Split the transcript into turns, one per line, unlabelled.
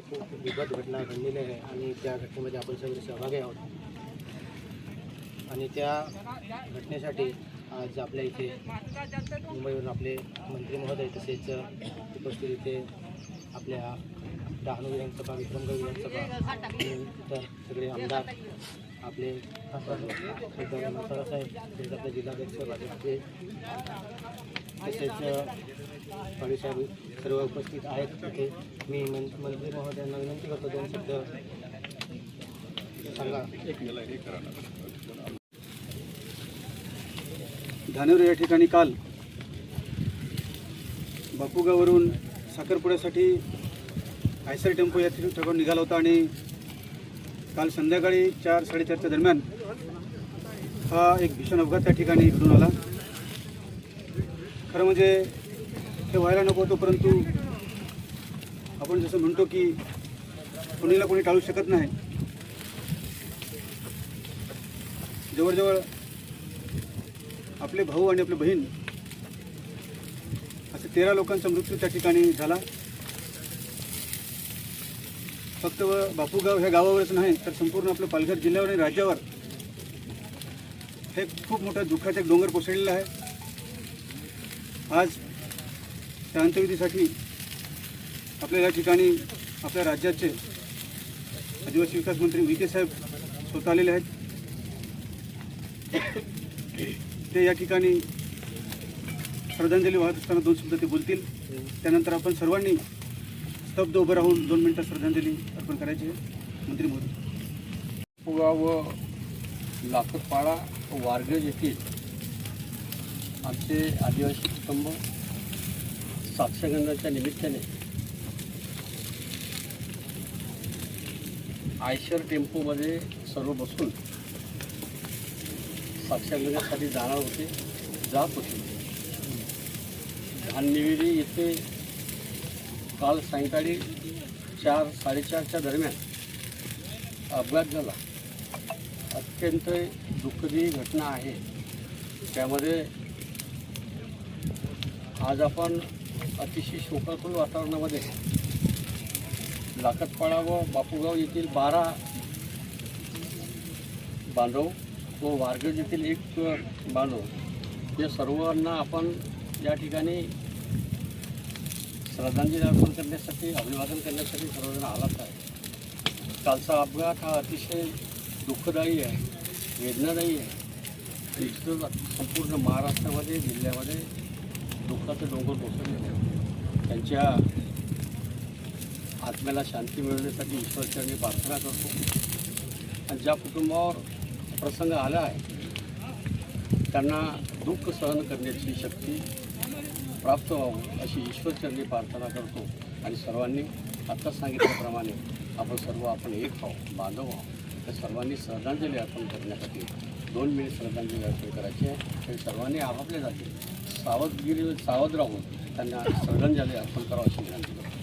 खूप विपद घटना घडलेली आहे आणि त्या घटनेमध्ये आपण सगळे सहभागी आहोत आणि त्या घटनेसाठी आज आपल्या इथे मुंबईवरून आपले मंत्री महोदय तसेच उपस्थित इथे आपल्या डहाणू विधानसभा विक्रमगड विधानसभा तर सगळे आमदार आपले साहेब तसेच आपले जिल्हाध्यक्ष भाजपचे तसेच पाडीसाहेब सर्व उपस्थित आहेत. तिथे मी मंत्री महोदयांना विनंती करतो 2 शब्द सांगा.
धानेर या ठिकाणी काल बापूगाववरून साखरपुड्यासाठी आयसर टेम्पो या ठिकाणी निघाला होता आणि काल संध्याकाळी 4-4:30च्या दरम्यान हा एक भीषण अपघात त्या ठिकाणी घडून आला. खरं म्हणजे हे व्हायला नको होतं, परंतु आपण जसं म्हणतो की कोणीला कोणी टाळू शकत नाही. जवळजवळ आपले भाऊ आणि आपली बहीण असे 13 लोकांचा मृत्यू त्या ठिकाणी झाला. फक्त बापूगाव ह्या गावावरच नाही तर संपूर्ण आपलं पालघर जिल्ह्यावर आणि राज्यावर हे खूप मोठं दुःखाचा एक डोंगर कोसळलेला आहे. आज त्या अंत्यविधीसाठी आपल्या या ठिकाणी आपल्या राज्याचे आदिवासी विकास मंत्री विखे साहेब स्वतः आलेले आहेत. ते या ठिकाणी श्रद्धांजली वाहत असताना 2 शब्द ते बोलतील. त्यानंतर आपण सर्वांनी स्तब्ध उभं राहून 2 मिनिटं श्रद्धांजली अर्पण करायची आहे. मंत्री महोदय.
बापूगाव व लाखोटपाडा वारगज येथील आमचे आदिवासी कुटुंब साक्षगंधाच्या निमित्ताने आयशर टेम्पोमध्ये सर्व बसून साक्षगंधासाठी जाणार होते, जात होते. धाननिवेली येथे काल सायंकाळी 4-4:30च्या दरम्यान अपघात झाला. अत्यंत दुःखद घटना आहे. त्यामध्ये आज आपण अतिशय शोकाकुल वातावरणामध्ये लाखोटपाडा व बापूगाव येथील 12 बांधव व वारगज येथील 1 बांधव या सर्वांना आपण या ठिकाणी श्रद्धांजली अर्पण करण्यासाठी, अभिवादन करण्यासाठी सर्वजण आलात आहे. कालचा अपघात हा अतिशय दुःखदायी आहे, वेदनादायी आहे. निश्चितच संपूर्ण महाराष्ट्रामध्ये, जिल्ह्यामध्ये दुःखाचं डोंगर कोसळलेलं आहे. त्यांच्या आत्म्याला शांती मिळवण्यासाठी ईश्वरचरणी प्रार्थना करतो. आणि ज्या कुटुंबावर प्रसंग आला आहे त्यांना दुःख सहन करण्याची शक्ती प्राप्त व्हावं अशी ईश्वरचरणी प्रार्थना करतो. आणि सर्वांनी आत्ताच सांगितल्याप्रमाणे आपण एक व्हावं, बांधव व्हावं. तर सर्वांनी श्रद्धांजली अर्पण करण्यासाठी 2 मिनिट श्रद्धांजली अर्पण करायची आहे. ते सर्वांनी आपापल्या जाती सावध राहून त्यांना श्रद्धांजली अर्पण करावं अशी विनंती करतो.